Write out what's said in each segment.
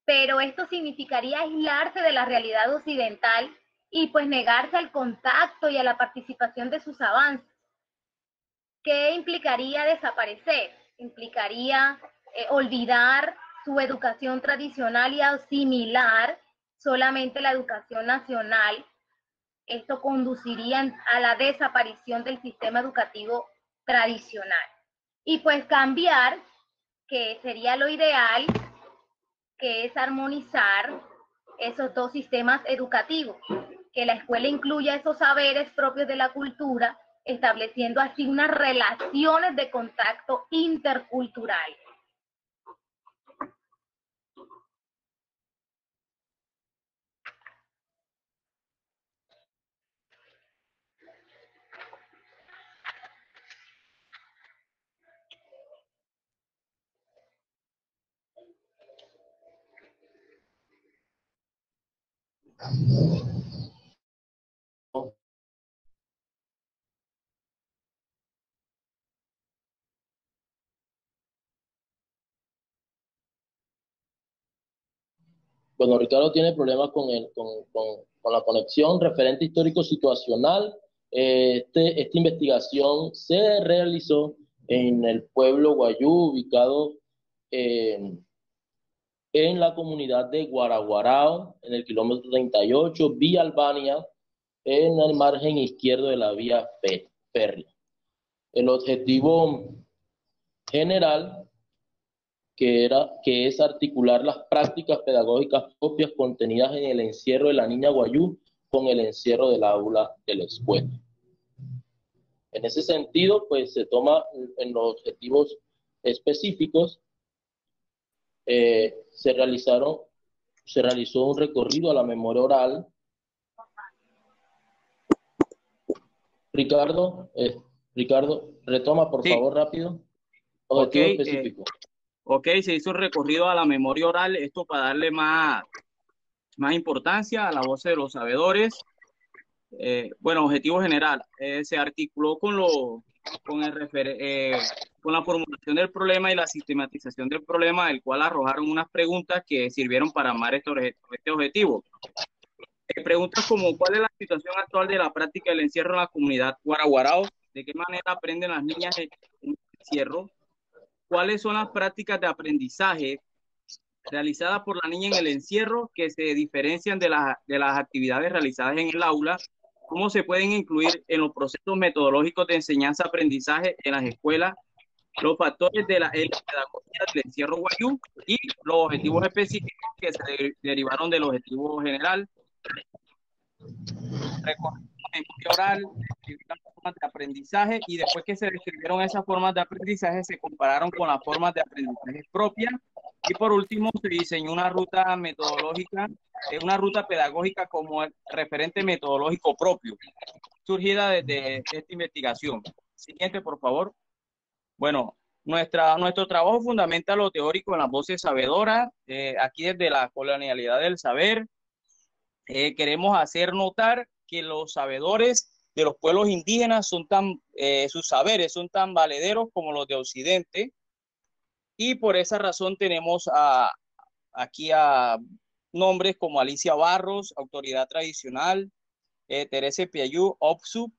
pero esto significaría aislarse de la realidad occidental y pues negarse al contacto y a la participación de sus avances. ¿Qué implicaría desaparecer? Implicaría olvidar su educación tradicional y asimilar solamente la educación nacional. Esto conduciría a la desaparición del sistema educativo tradicional. Y pues cambiar, que sería lo ideal, que es armonizar esos dos sistemas educativos, que la escuela incluya esos saberes propios de la cultura, estableciendo así unas relaciones de contacto intercultural. Bueno, Ricardo tiene problemas con la conexión referente histórico situacional. Esta investigación se realizó en el pueblo Guayú, ubicado en la comunidad de Guaraguarao, en el kilómetro 38, vía Albania, en el margen izquierdo de la vía férrea. El objetivo general que es articular las prácticas pedagógicas propias contenidas en el encierro de la niña Guayú con el encierro del aula de la escuela. En ese sentido, pues se toma en los objetivos específicos, se realizó un recorrido a la memoria oral. Ricardo, retoma por Sí, favor rápido. ok, Objetivo específico. ok, se hizo un recorrido a la memoria oral, esto para darle más importancia a la voz de los sabedores. Bueno, objetivo general, se articuló con, el con la formulación del problema y la sistematización del problema, el cual arrojaron unas preguntas que sirvieron para armar este objetivo. Preguntas como: ¿cuál es la situación actual de la práctica del encierro en la comunidad Guaraguarao? ¿De qué manera aprenden las niñas en el encierro? ¿Cuáles son las prácticas de aprendizaje realizadas por la niña en el encierro que se diferencian de las actividades realizadas en el aula? ¿Cómo se pueden incluir en los procesos metodológicos de enseñanza-aprendizaje en las escuelas los factores de la pedagogía del encierro Guayú y los objetivos específicos que se derivaron del objetivo general? Recorrimos la memoria oral, describieron las formas de aprendizaje, y después que se describieron esas formas de aprendizaje, se compararon con las formas de aprendizaje propias, y por último se diseñó una ruta metodológica, una ruta pedagógica como el referente metodológico propio, surgida desde esta investigación. Siguiente, por favor. Bueno, nuestro trabajo fundamenta lo teórico en las voces sabedoras, aquí desde la colonialidad del saber. Queremos hacer notar que los sabedores de los pueblos indígenas sus saberes son tan valederos como los de Occidente, y por esa razón tenemos aquí a nombres como Alicia Barros, Autoridad Tradicional, Teresa Piayú, OPSU,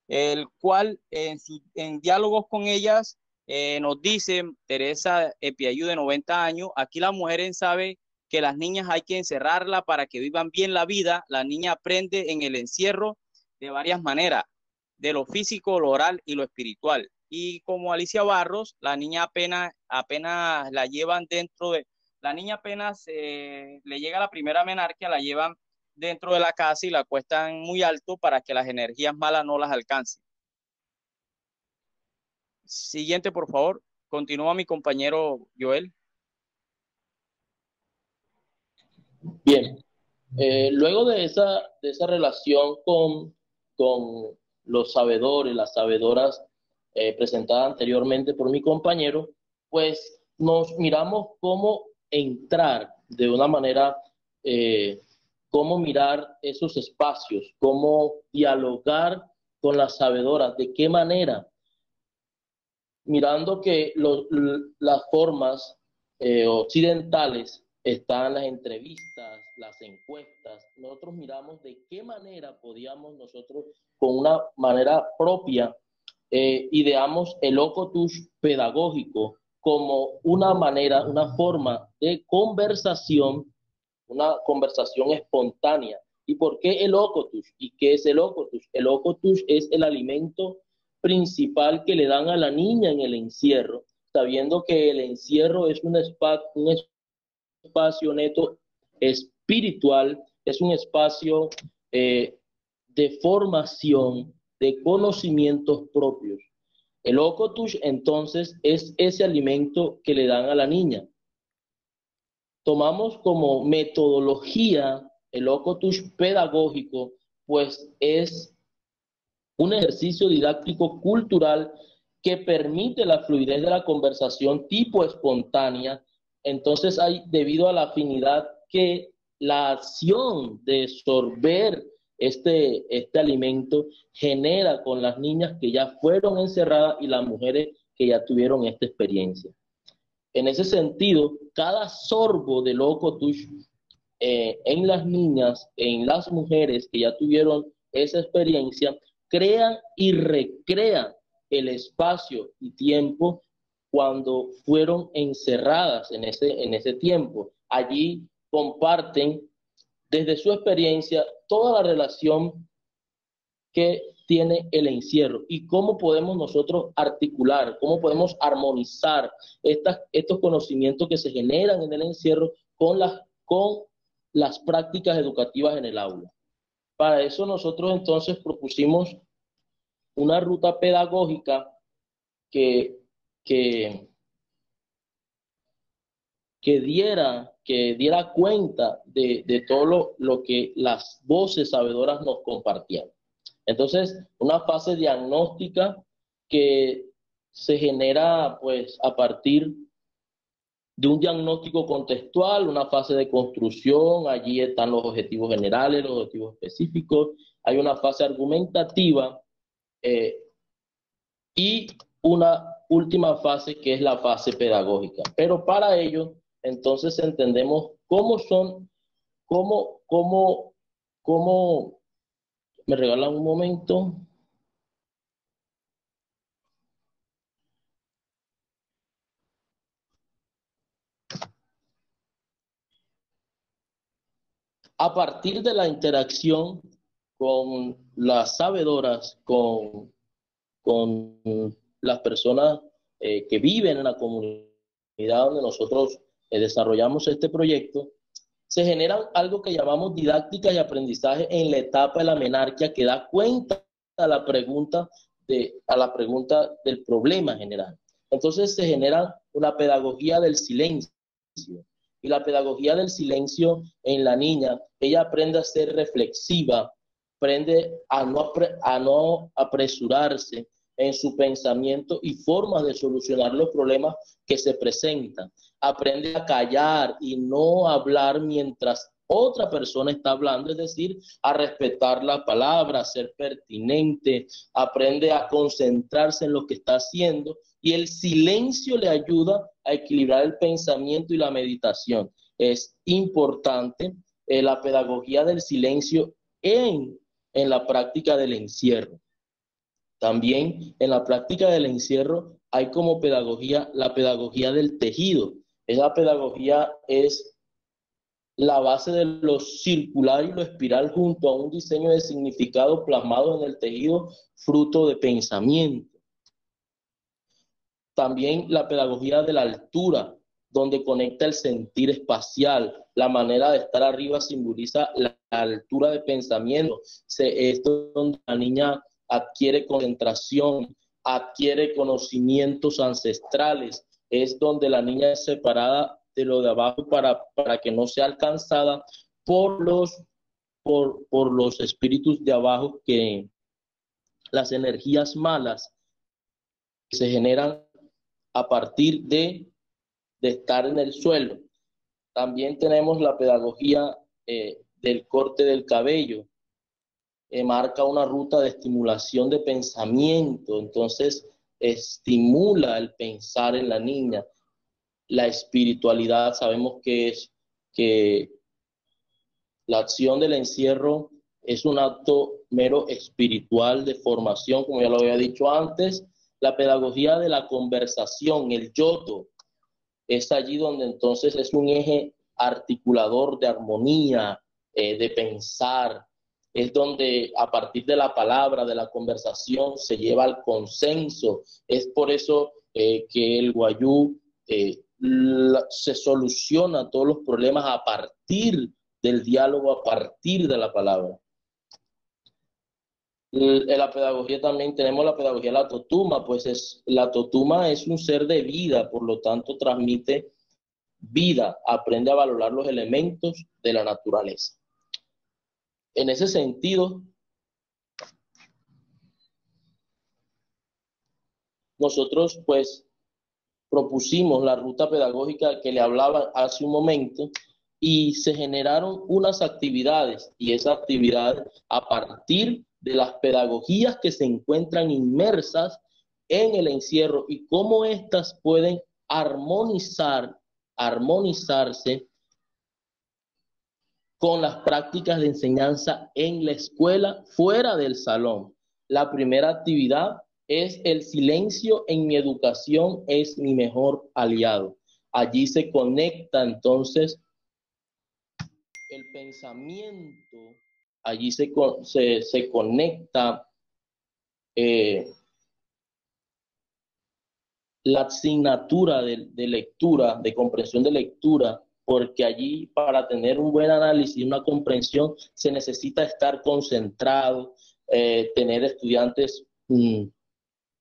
el cual en diálogos con ellas nos dice Teresa Piayú, de 90 años: aquí la mujer sabe que las niñas hay que encerrarla para que vivan bien la vida. La niña aprende en el encierro de varias maneras, de lo físico, lo oral y lo espiritual. Y como Alicia Barros, la niña apenas la llevan la niña apenas le llega la primera menarquia, la llevan dentro de la casa y la acuestan muy alto para que las energías malas no las alcancen. Siguiente, por favor. Continúa mi compañero Joel. Bien, luego de esa relación con los sabedores, las sabedoras presentadas anteriormente por mi compañero, pues nos miramos cómo entrar de una manera, cómo mirar esos espacios, cómo dialogar con las sabedoras, de qué manera, mirando que las formas occidentales están las entrevistas, las encuestas. Nosotros miramos de qué manera podíamos nosotros, con una manera propia, ideamos el Ocotus pedagógico como una manera, una forma de conversación, una conversación espontánea. ¿Y por qué el Ocotus? ¿Y qué es el Ocotus? El Ocotus es el alimento principal que le dan a la niña en el encierro, sabiendo que el encierro es un espacio neto espiritual, es un espacio de formación, de conocimientos propios. El Ocotus, entonces, es ese alimento que le dan a la niña. Tomamos como metodología el Ocotus pedagógico, pues es un ejercicio didáctico cultural que permite la fluidez de la conversación tipo espontánea. Entonces hay, debido a la afinidad que la acción de sorber este alimento genera con las niñas que ya fueron encerradas y las mujeres que ya tuvieron esta experiencia. En ese sentido, cada sorbo del Ocotus en las niñas, en las mujeres que ya tuvieron esa experiencia, crean y recrean el espacio y tiempo cuando fueron encerradas en ese tiempo. Allí comparten desde su experiencia toda la relación que tiene el encierro y cómo podemos nosotros articular, cómo podemos armonizar estos conocimientos que se generan en el encierro con las prácticas educativas en el aula. Para eso nosotros entonces propusimos una ruta pedagógica que, que, que diera cuenta de todo lo que las voces sabedoras nos compartían. Entonces, una fase diagnóstica que se genera pues a partir de un diagnóstico contextual, una fase de construcción, allí están los objetivos generales, los objetivos específicos, hay una fase argumentativa y una última fase que es la fase pedagógica. Pero para ello, entonces entendemos cómo, me regalan un momento. A partir de la interacción con las sabedoras, con las personas que viven en la comunidad donde nosotros desarrollamos este proyecto, se genera algo que llamamos didáctica y aprendizaje en la etapa de la menarquia, que da cuenta a la pregunta del problema general. Entonces se genera una pedagogía del silencio. Y la pedagogía del silencio en la niña, ella aprende a ser reflexiva, aprende a no apresurarse en su pensamiento y formas de solucionar los problemas que se presentan. Aprende a callar y no hablar mientras otra persona está hablando, es decir, a respetar la palabra, a ser pertinente, aprende a concentrarse en lo que está haciendo y el silencio le ayuda a equilibrar el pensamiento y la meditación. Es importante la pedagogía del silencio en la práctica del encierro. También en la práctica del encierro hay como pedagogía la pedagogía del tejido. Esa pedagogía es la base de lo circular y lo espiral junto a un diseño de significado plasmado en el tejido, fruto de pensamiento. También la pedagogía de la altura, donde conecta el sentir espacial, la manera de estar arriba simboliza la altura de pensamiento. Esto es donde la niña adquiere concentración, adquiere conocimientos ancestrales, es donde la niña es separada de lo de abajo para que no sea alcanzada por los espíritus de abajo, que las energías malas que se generan a partir de estar en el suelo. También tenemos la pedagogía del corte del cabello, marca una ruta de estimulación de pensamiento, entonces estimula el pensar en la niña. la espiritualidad. Sabemos que la acción del encierro es un acto mero espiritual de formación, como ya lo había dicho antes. La pedagogía de la conversación, el yodo, es allí donde entonces es un eje articulador de armonía, de pensar. Es donde a partir de la palabra, de la conversación, se lleva al consenso. Es por eso que el Wayuu se soluciona todos los problemas a partir del diálogo, a partir de la palabra. En la pedagogía también tenemos la pedagogía de la totuma, pues la totuma es un ser de vida, por lo tanto transmite vida, aprende a valorar los elementos de la naturaleza. En ese sentido, nosotros pues propusimos la ruta pedagógica que le hablaba hace un momento y se generaron unas actividades, y esa actividad a partir de las pedagogías que se encuentran inmersas en el encierro y cómo éstas pueden armonizarse con las prácticas de enseñanza en la escuela fuera del salón. La primera actividad es el silencio en mi educación es mi mejor aliado. Allí se conecta entonces el pensamiento, allí se conecta la asignatura de lectura, de comprensión de lectura, porque allí para tener un buen análisis, una comprensión, se necesita estar concentrado, tener estudiantes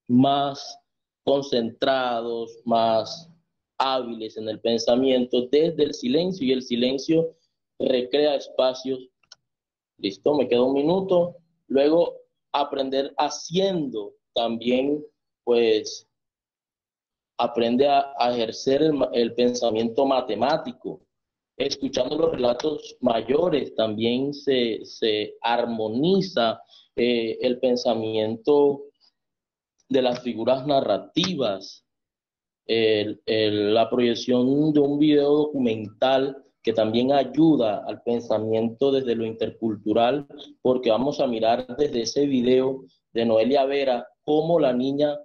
más concentrados, más hábiles en el pensamiento desde el silencio, y el silencio recrea espacios. Listo, me queda un minuto. Luego, aprender haciendo también, pues, aprende a ejercer el pensamiento matemático. Escuchando los relatos mayores también se armoniza el pensamiento de las figuras narrativas, la proyección de un video documental que también ayuda al pensamiento desde lo intercultural, porque vamos a mirar desde ese video de Noelia Vera cómo la niña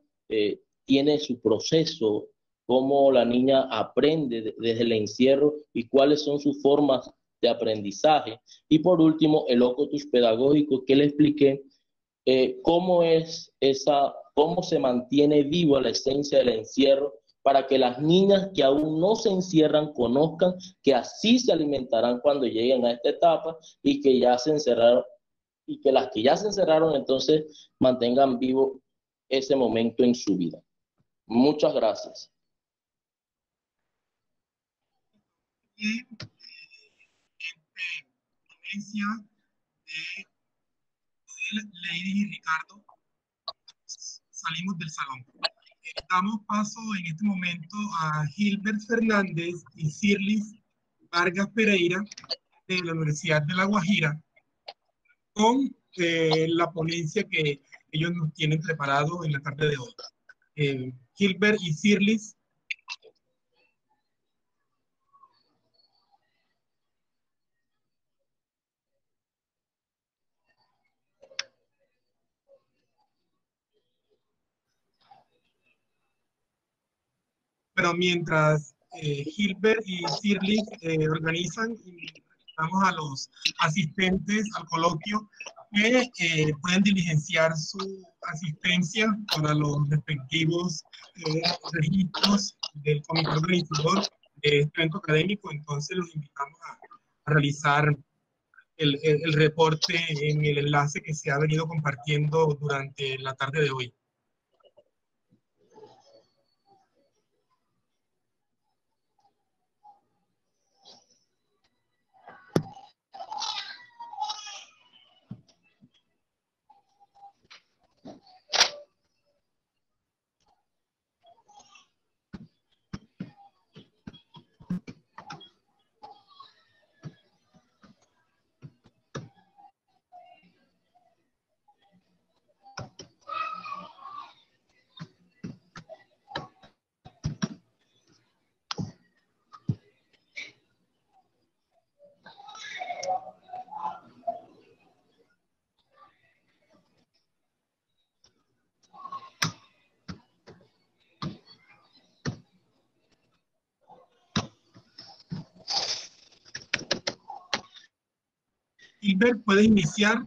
tiene su proceso, cómo la niña aprende desde el encierro y cuáles son sus formas de aprendizaje. Y por último, el ocotus pedagógico que le expliqué, cómo se mantiene viva la esencia del encierro para que las niñas que aún no se encierran conozcan que así se alimentarán cuando lleguen a esta etapa, y que ya se encerraron, y que las que ya se encerraron entonces mantengan vivo ese momento en su vida. Muchas gracias. Y ponencia de Lady y Ricardo, salimos del salón. Damos paso en este momento a Gilbert Fernández y Sirlis Vargas Pereira de la Universidad de La Guajira con la ponencia que ellos nos tienen preparado en la tarde de hoy. Gilbert y Sirlis. Pero mientras Gilbert y Sirlis organizan, invitamos a los asistentes al coloquio que pueden diligenciar su asistencia para los respectivos registros del comité organizador de este evento académico. Entonces los invitamos a realizar el reporte en el enlace que se ha venido compartiendo durante la tarde de hoy. Gilbert, puedes iniciar.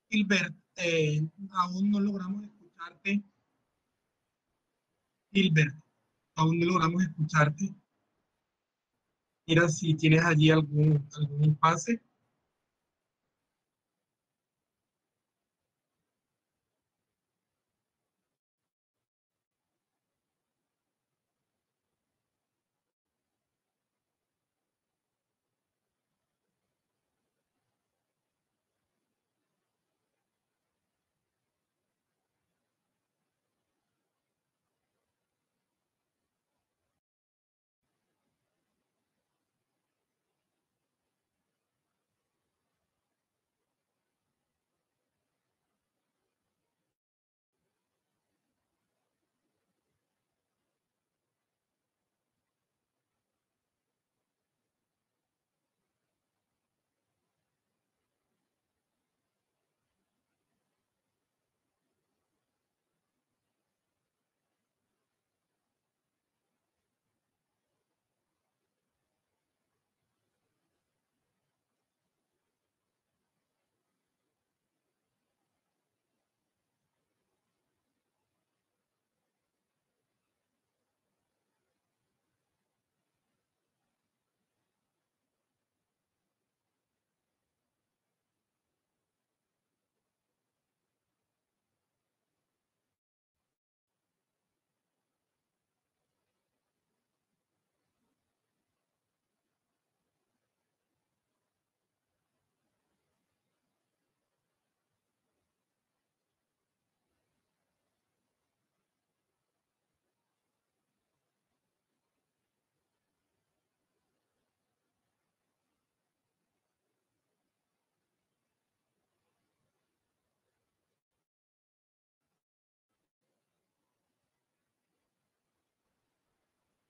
Gilbert, aún no logramos escucharte. Gilbert, aún no logramos escucharte. Mira si tienes allí algún impasse.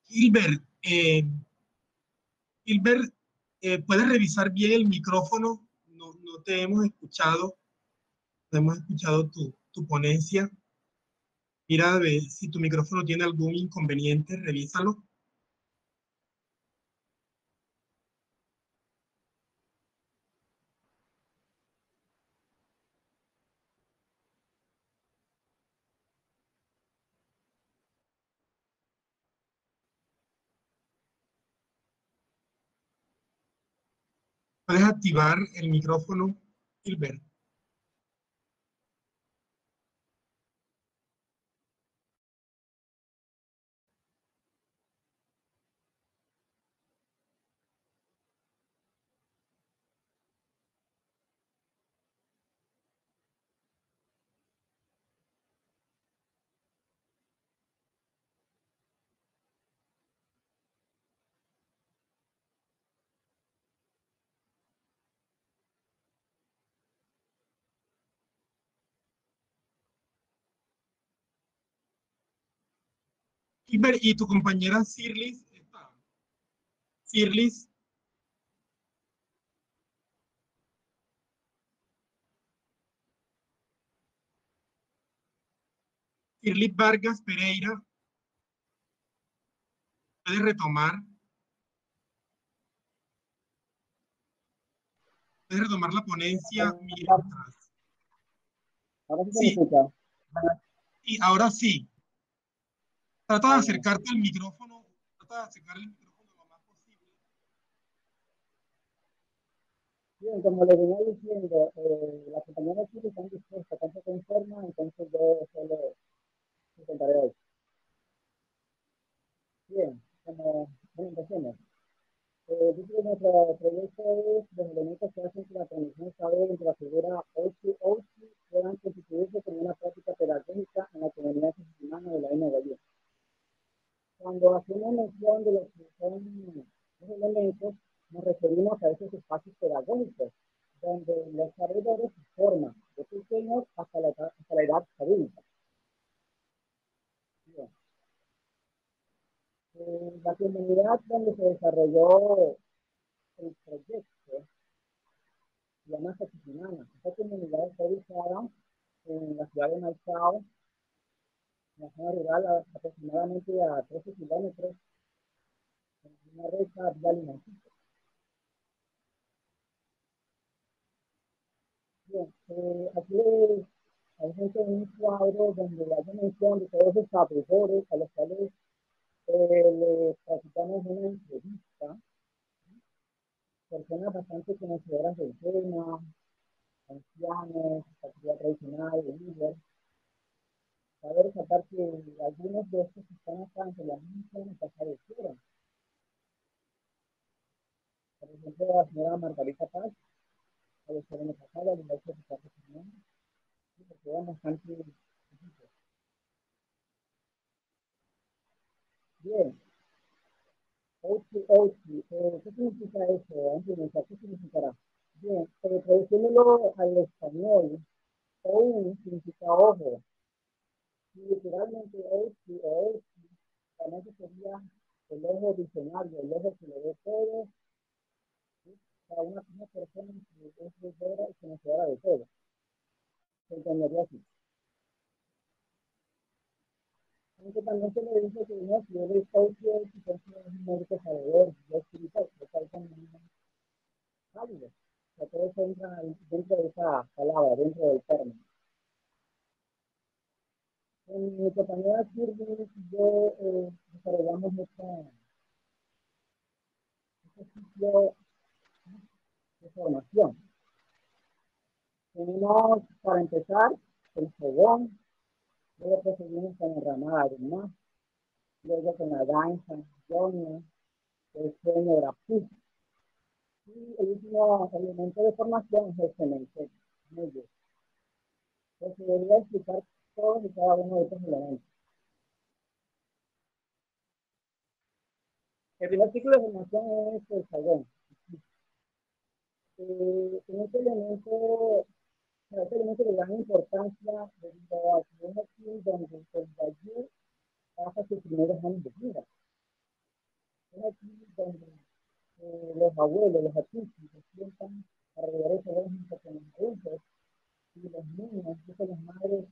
Gilbert, Gilbert, ¿puedes revisar bien el micrófono? No te hemos escuchado, no hemos escuchado tu ponencia. Mira a ver si tu micrófono tiene algún inconveniente, revísalo. ¿Puedes activar el micrófono, Gilbert? Gilbert, ¿y tu compañera Sirlis está? Sirlis, Sirlis Vargas Pereira, ¿puedes retomar? ¿Puedes retomar la ponencia mientras? Ahora sí se me Sí, escucha. y ahora sí. Trata de acercarte al micrófono, trata de acercar el micrófono lo más posible. Bien, como le venía diciendo, la compañía de Chile están dispuestas, tanto se informa, entonces yo solo intentaré hoy. Bien, como bueno, empecemos. Yo quiero nuestro proyecto es los elementos que hacen que la transmisión de saber entre la figura OSI puedan constituirse como una práctica pedagógica en la comunidad humana de la NWI. Cuando hacemos mención de lo que son los elementos, nos referimos a esos espacios pedagógicos, donde los sabedores se forman de pequeños hasta la edad adulta. Bien. La comunidad donde se desarrolló el proyecto se llama Saquitimana. Esta comunidad está ubicada en la ciudad de Maicao, en la zona rural, aproximadamente a 13 kilómetros, en una recta vial inaccesible. Bien, aquí hay un cuadro donde hay mención de todos los sabedores a los cuales le practicamos una entrevista, personas bastante conocedoras del tema, ancianos, actividad tradicional, líderes. Cabe resaltar que algunos de estos que están acá ante la misma desaparecieron. Por ejemplo, la señora Margarita Paz, a los jóvenes acá, la Universidad de Ricardo Fernández, porque eran bastante difíciles. Bien, OTI, ¿qué significa eso? ¿Qué significará? Bien, traduciéndolo al español, OU significa ojo, y literalmente OTI, realmente sería el ojo visionario, el ojo que lo ve todo, ¿sí? Para una persona que es veedora y conocedora de todo. Se entendería así. Aunque también se le dice que uno si él es socio, si es un médico sabedor, yo espiritual, que está también válido. O sea, todo eso entra dentro de esa palabra, dentro del término. En mi compañera Kirby y yo desarrollamos mucho ciclo de formación. Tenemos, para empezar, el fogón, luego proseguimos con el ramado, ¿no? Luego con la danza, yonia, el sueño grafito. Y el último elemento de formación es el cementerio. Muy bien. Entonces, debería explicar todos y cada uno de estos elementos. El primer ciclo de formación es el fogón. En este elemento de gran importancia debido a que es aquí donde el Bayou pasa sus primeros años de vida. Es aquí donde los abuelos, los adultos, se sientan alrededor de ese junto con los adultos y los niños, incluso las madres,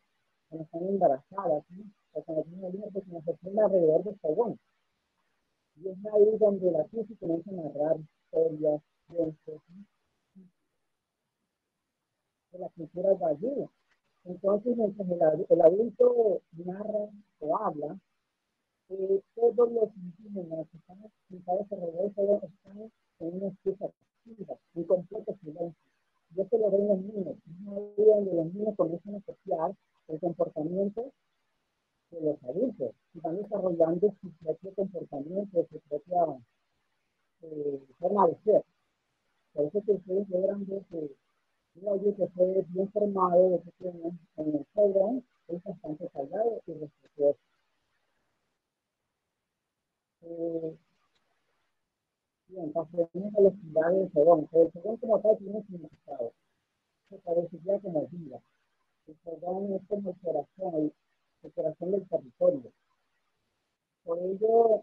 cuando están embarazadas, ¿sí? O cuando tienen el hijo, pues se sientan alrededor del fogón. Y es ahí donde la crisis comienza a narrar historias, cuentos, ¿sí? De la cultura Bayou. Entonces, mientras el adulto narra o habla, todos los indígenas que están sentados alrededor están en una escucha activa, un completo silencio. Y esto lo ven los niños. Es ahí donde los niños comienzan a copiar el comportamiento de los adultos y van desarrollando su propio comportamiento, su propia forma de ser. Por eso que ustedes logran ver que un adulto que fue bien formado de pequeño en el programa es bastante callado y respetuoso. Bien, pasemos a la actividad del fogón. El fogón como tal tiene un significado. Se parecería como vida. El fogón es como el corazón del territorio. Por ello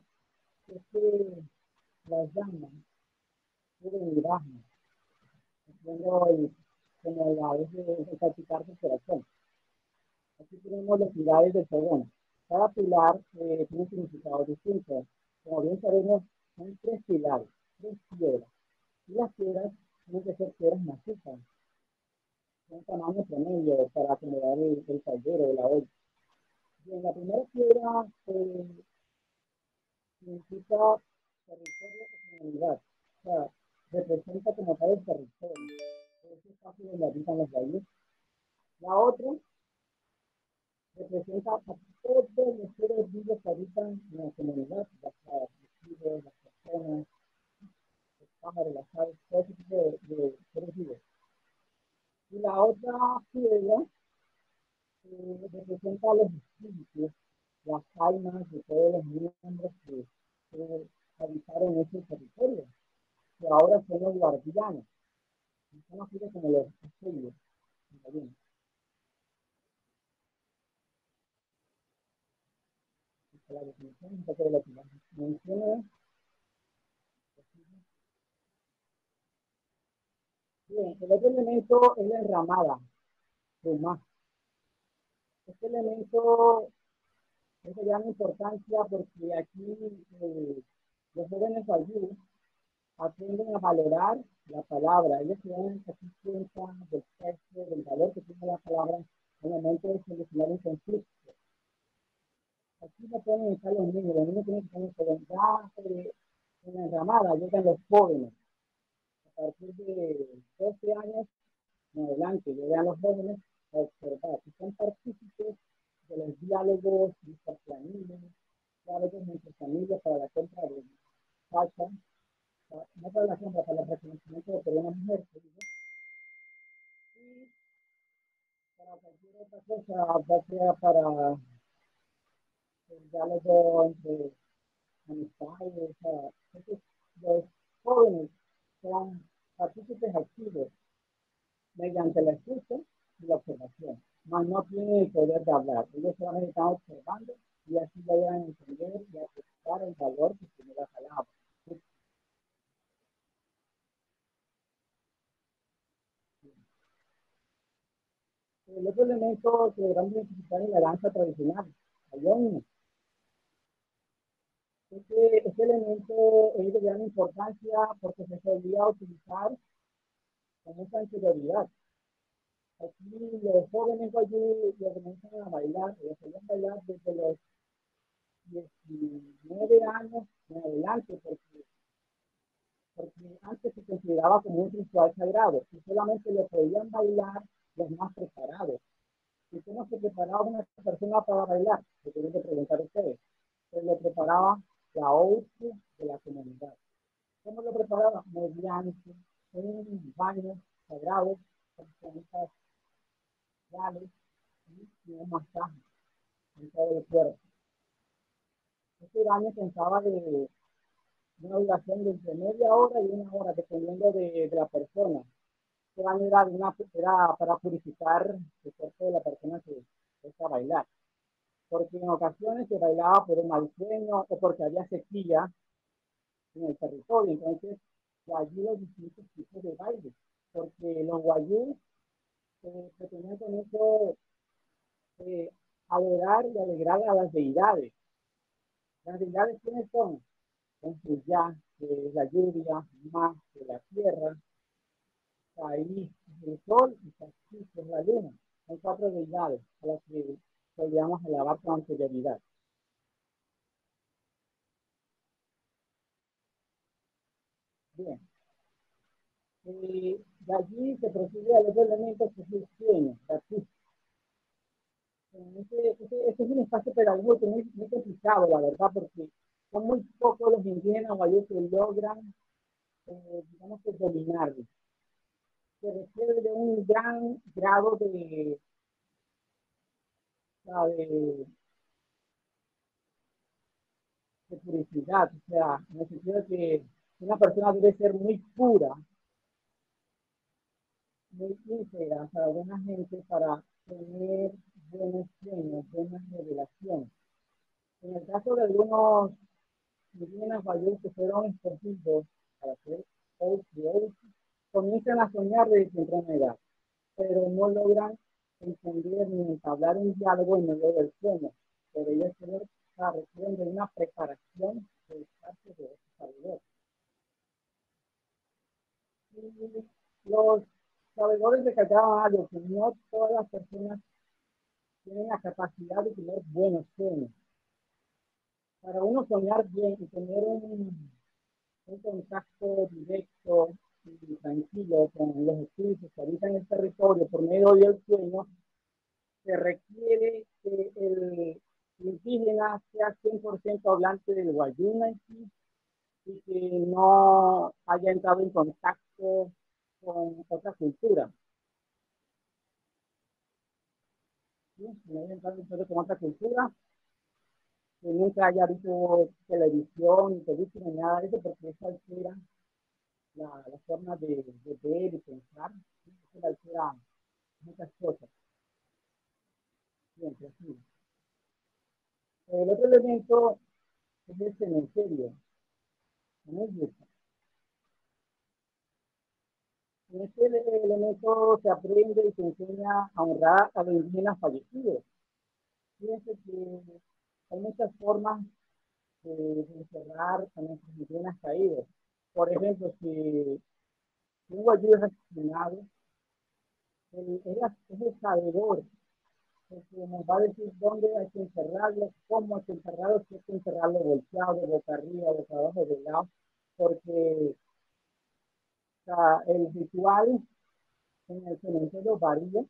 es que las llamas pueden mirarnos, haciendo como la vez de salpicar su corazón. Aquí tenemos las pilares del fogón. Cada pilar tiene un significado distinto. Como bien sabemos, son tres pilares, tres piedras. Y las piedras tienen que ser piedras macizas, un tamaño promedio para acomodar el caldero de la olla. Bien, la primera piedra significa territorio o comunidad. O sea, representa como tal el territorio. Ese espacio donde habitan los países. La otra representa a todos los seres vivos que habitan en la comunidad, las personas, pájaros, las aves, todo ese tipo de seres vivos. Y la otra piedra representa a los espíritus, las almas de todos los miembros que habitaron ese territorio, que ahora son los guardianes, son conocidos como los espíritus. La definición un poco de lo que menciona. Bien, el otro elemento es la enramada, más. Este elemento es de gran importancia porque aquí los jóvenes ayudan aprenden a valorar la palabra. Ellos se dan aquí cuenta del texto, del valor que tiene la palabra en el momento de solucionar un conflicto. Aquí no pueden estar los niños tienen que estar en la enramada, llegan los jóvenes. A partir de 12 años en adelante, llegan los jóvenes a observar, que son partícipes de los diálogos interfamiliares, diálogos entre familias para la compra de facha, no para la compra, para el reconocimiento de una mujer, y para cualquier otra cosa, ya sea para el diálogo entre amistades, entonces los jóvenes son partícipes activos mediante la escucha y la observación, mas no tienen el poder de hablar. Ellos solamente están observando y así vayan a entender y a aceptar el valor que tiene la palabra. El otro elemento que debemos identificar en la danza tradicional, ayón. Este elemento es de gran importancia porque se solía utilizar con mucha anterioridad. Aquí los jóvenes guayú lo comienzan a bailar, lo solían bailar desde los 19 años en adelante, porque antes se consideraba como un ritual sagrado y solamente lo podían bailar los más preparados. ¿Y cómo se preparaba una persona para bailar? Se tienen que preguntar ustedes. Se le preparaba la OUSU de la comunidad. ¿Cómo lo preparaba? Mediante un baño sagrado, con plantas reales y un masaje en todo el cuerpo. Este baño pensaba de una duración de entre media hora y una hora, dependiendo de la persona. Este baño era para purificar el cuerpo de la persona que está a bailar. Porque en ocasiones se bailaba por un mal sueño o porque había sequía en el territorio. Entonces, allí los distintos tipos de baile. Porque los guayús pretendían con eso adorar y alegrar a las deidades. Las deidades, ¿quiénes son? Juyá, que es la lluvia, más de la tierra, Ahí, el sol y Taxí, que es la luna. Son cuatro deidades a las que solíamos alabar con anterioridad. Bien. De allí se procede a los elementos que es el sueño, Taxí. Este es un espacio pedagógico muy complicado, la verdad, porque son muy pocos los indígenas guayúes que logran, digamos que dominarlo. Se requiere de un gran grado de puricidad, o sea, en el sentido de que una persona debe ser muy pura, muy íntegra, para buena gente, para tener buenos sueños, buenas revelaciones. En el caso de algunos indígenas mayores que fueron escogidos para ser OUS, comienzan a soñar desde temprana edad, pero no logran entender ni entablar un diálogo en medio del sueño. Pero ellos requieren de una preparación de parte de ese sabedor. Y los sabedores recalcaban algo, que no todas las personas tienen la capacidad de tener buenos sueños. Para uno soñar bien y tener un contacto directo y tranquilo con los espíritus que habitan el territorio por medio del sueño, se requiere que el indígena sea 100% hablante del guayú en sí, y que no haya entrado en contacto con otra cultura. ¿Sí? No haya entrado en contacto con otra cultura, que nunca haya visto televisión, ni película, ni nada de eso, porque eso altera la forma de ver y pensar. ¿Sí? Eso altera muchas cosas. Siempre así. El otro elemento es el cementerio. ¿No es eso? En este elemento se aprende y se enseña a honrar a los indígenas fallecidos. Fíjense que hay muchas formas de enterrar a nuestros indígenas caídos. Por ejemplo, si un guayú es asesinado, es el sabedor el que nos va a decir dónde hay que enterrarlo, cómo hay que enterrarlo, si hay que enterrarlo volteado, boca arriba, boca abajo, de lado, porque el ritual en el cementerio varía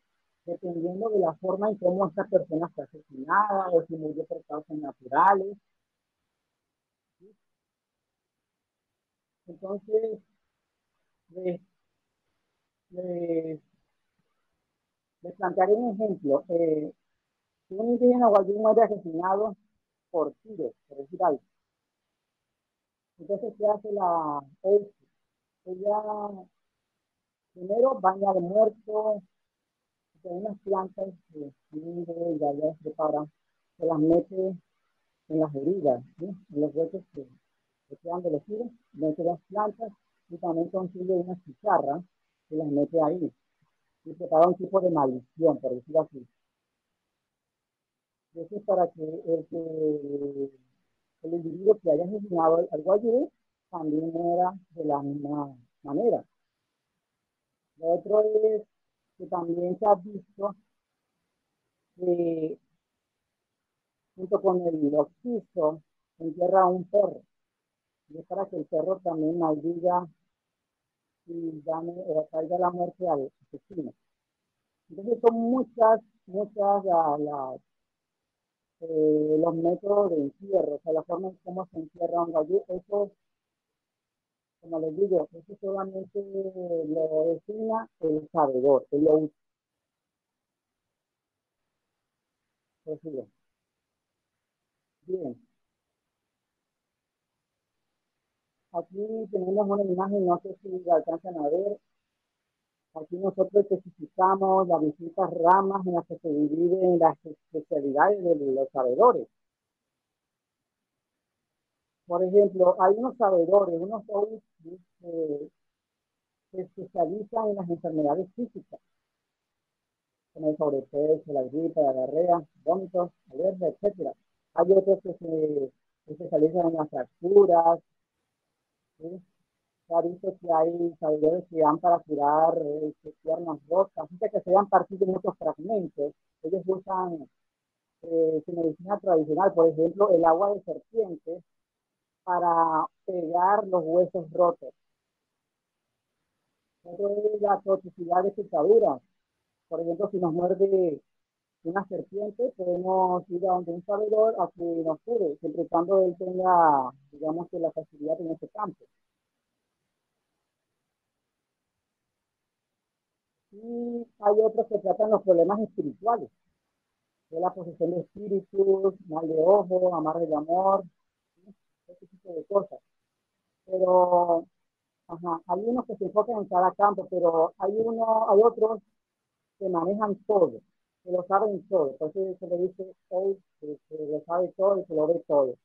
dependiendo de la forma en cómo esta persona fue asesinada o si murió por causas naturales. Entonces, les, les, les plantearé un ejemplo. Si un indígena guayú muere asesinado por tiros, por decir algo, entonces, ¿qué hace la EIC? Ella primero baña al muerto con unas plantas que escribe y ya las prepara, se las mete en las heridas, ¿sí? En los huesos que quedan de los tiros, mete las plantas y también consigue una chicharra y las mete ahí y prepara un tipo de maldición, por decirlo así. Eso es para que el individuo que haya asesinado al guayú también muera de la misma manera. Lo otro es que también se ha visto que junto con el occiso se entierra un perro. Y es para que el perro también maldiga y dame o traiga la muerte al asesino. Entonces son muchas los métodos de entierro, o sea, la forma en cómo se entierra un gallo. Eso, como les digo, eso solamente lo defina el sabedor, el lo usa. Bien, aquí tenemos una imagen, no sé si la alcanzan a ver. Aquí nosotros especificamos las distintas ramas en las que se dividen las especialidades de los sabedores. Por ejemplo, hay unos sabedores, unos que se especializan en las enfermedades físicas, como el sobrepeso, la gripe, la diarrea, vómitos, alergia, etc. Hay otros que se especializan en las fracturas, ¿sí? Se ha visto que hay sabedores que dan para curar piernas rotas, que se dan partido de muchos fragmentos. Ellos usan su medicina tradicional, por ejemplo, el agua de serpiente para pegar los huesos rotos. Eso es la toxicidad de picaduras. Por ejemplo, si nos muerde una serpiente, podemos ir a donde un sabedor a que nos cure, siempre y cuando él tenga, digamos, que la facilidad en ese campo. Y hay otros que tratan los problemas espirituales, de la posesión de espíritus, mal de ojo, amarre de amor, ¿sí? Ese tipo de cosas. Pero ajá, hay unos que se enfocan en cada campo, pero hay otros que manejan todo, que lo saben todo. Entonces se le dice hoy que lo sabe todo y que lo ve todo.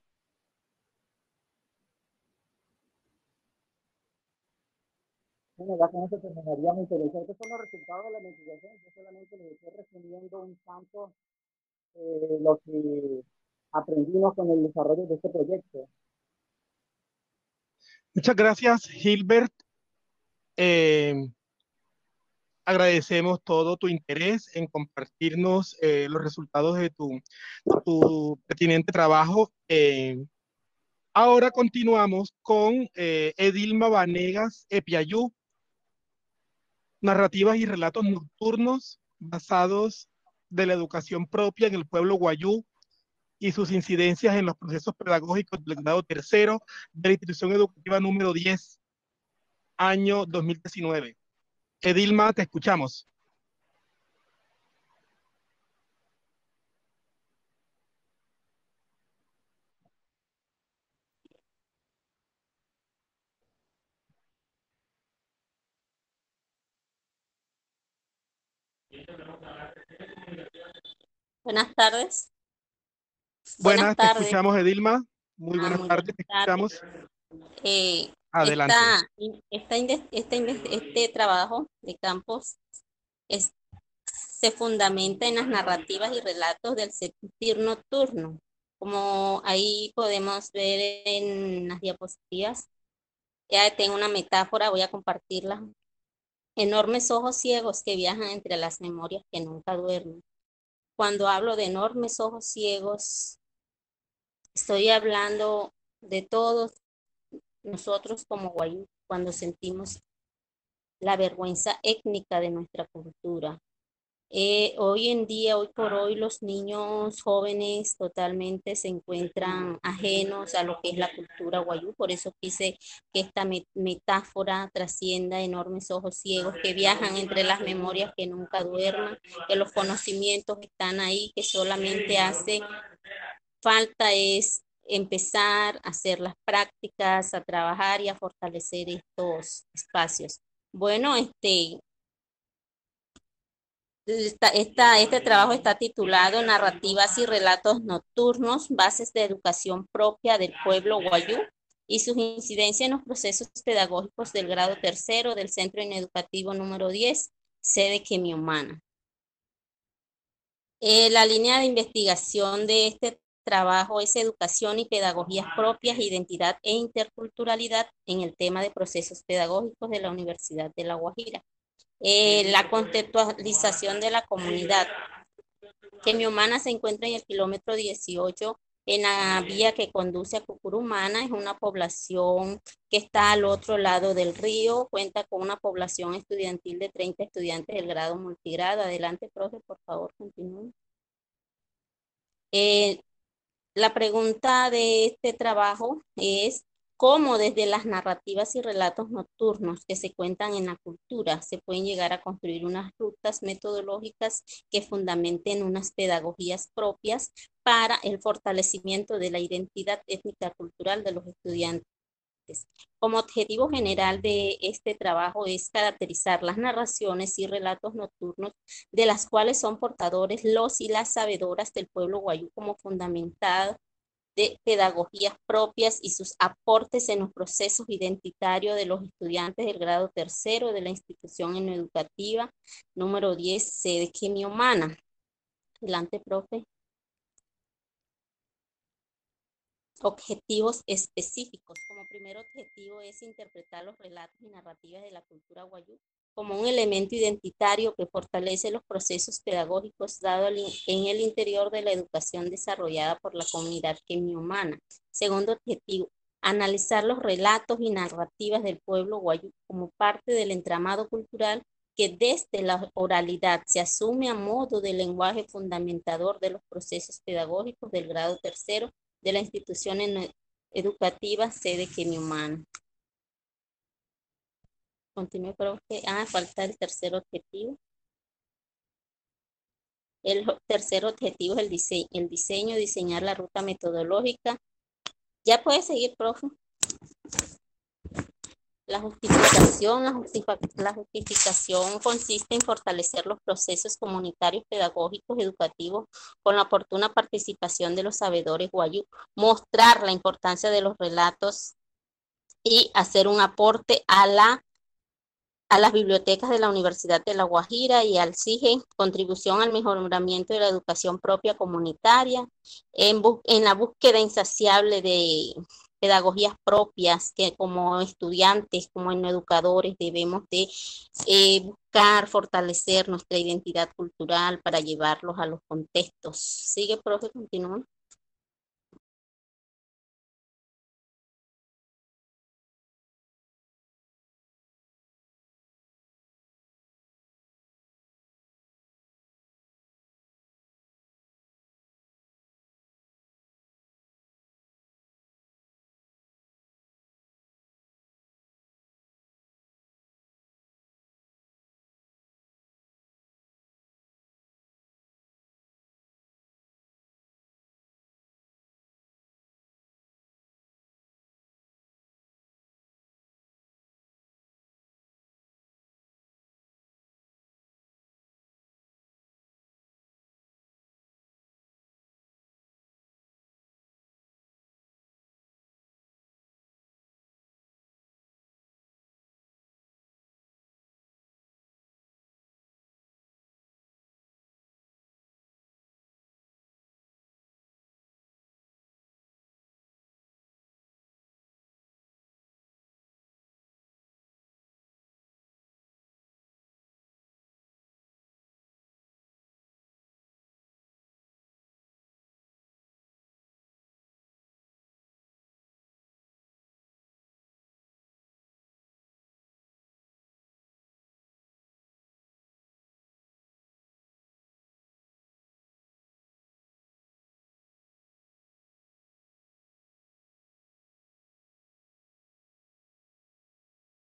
Bueno, ya con eso terminaría mi intervención. Estos son los resultados de la investigación. Yo solamente les estoy resumiendo un tanto lo que aprendimos con el desarrollo de este proyecto. Muchas gracias, Gilbert. Eh, Agradecemos todo tu interés en compartirnos los resultados de tu pertinente trabajo. Ahora continuamos con Edilma Vanegas Epiayú, narrativas y relatos nocturnos basados de la educación propia en el pueblo guayú, y sus incidencias en los procesos pedagógicos del grado tercero de la institución educativa número 10, año 2019. Edilma, te escuchamos. Buenas tardes. Buenas, te escuchamos, Edilma. Muy buenas Muy tardes, te escuchamos. Adelante. Este trabajo de campos se fundamenta en las narrativas y relatos del sentir nocturno. Como ahí podemos ver en las diapositivas, ya tengo una metáfora, voy a compartirla. Enormes ojos ciegos que viajan entre las memorias que nunca duermen. Cuando hablo de enormes ojos ciegos, estoy hablando de todos nosotros como guayú, cuando sentimos la vergüenza étnica de nuestra cultura. Hoy en día, hoy por hoy, los niños jóvenes totalmente se encuentran ajenos a lo que es la cultura guayú. Por eso quise que esta metáfora trascienda enormes ojos ciegos que viajan entre las memorias que nunca duerman, que los conocimientos están ahí, que solamente hace falta es empezar a hacer las prácticas, a trabajar y a fortalecer estos espacios. Bueno, este trabajo está titulado Narrativas y Relatos Nocturnos, Bases de Educación Propia del Pueblo Guayú y sus incidencias en los procesos pedagógicos del grado tercero del Centro Educativo número 10, sede Quemiomana. La línea de investigación de este trabajo es educación y pedagogías propias, identidad e interculturalidad en el tema de procesos pedagógicos de la Universidad de La Guajira. La contextualización de la comunidad. Quemiomana se encuentra en el kilómetro 18 en la vía que conduce a Cucurumana. Es una población que está al otro lado del río. Cuenta con una población estudiantil de 30 estudiantes del grado multigrado. Adelante, profe, por favor, continúe. La pregunta de este trabajo es cómo desde las narrativas y relatos nocturnos que se cuentan en la cultura se pueden llegar a construir unas rutas metodológicas que fundamenten unas pedagogías propias para el fortalecimiento de la identidad étnica cultural de los estudiantes. Como objetivo general de este trabajo es caracterizar las narraciones y relatos nocturnos de las cuales son portadores los y las sabedoras del pueblo guayú como fundamental de pedagogías propias y sus aportes en los procesos identitarios de los estudiantes del grado tercero de la institución educativa número 10, sede Quemiomana. Adelante, profe. Objetivos específicos. Como primer objetivo es interpretar los relatos y narrativas de la cultura guayú como un elemento identitario que fortalece los procesos pedagógicos dados en el interior de la educación desarrollada por la comunidad quemiomana. Segundo objetivo, analizar los relatos y narrativas del pueblo guayú como parte del entramado cultural que desde la oralidad se asume a modo de lenguaje fundamentador de los procesos pedagógicos del grado tercero de la institución educativa sede Quemiomana. Continúe, profe. Falta el tercer objetivo. El tercer objetivo es el diseño, diseñar la ruta metodológica. Ya puede seguir, profe. La justificación consiste en fortalecer los procesos comunitarios, pedagógicos, educativos con la oportuna participación de los sabedores guayú, mostrar la importancia de los relatos y hacer un aporte a las bibliotecas de la Universidad de La Guajira y al CIGE, contribución al mejoramiento de la educación propia comunitaria, en la búsqueda insaciable de pedagogías propias que como estudiantes, como educadores debemos de buscar fortalecer nuestra identidad cultural para llevarlos a los contextos. Sigue, profe, continúa.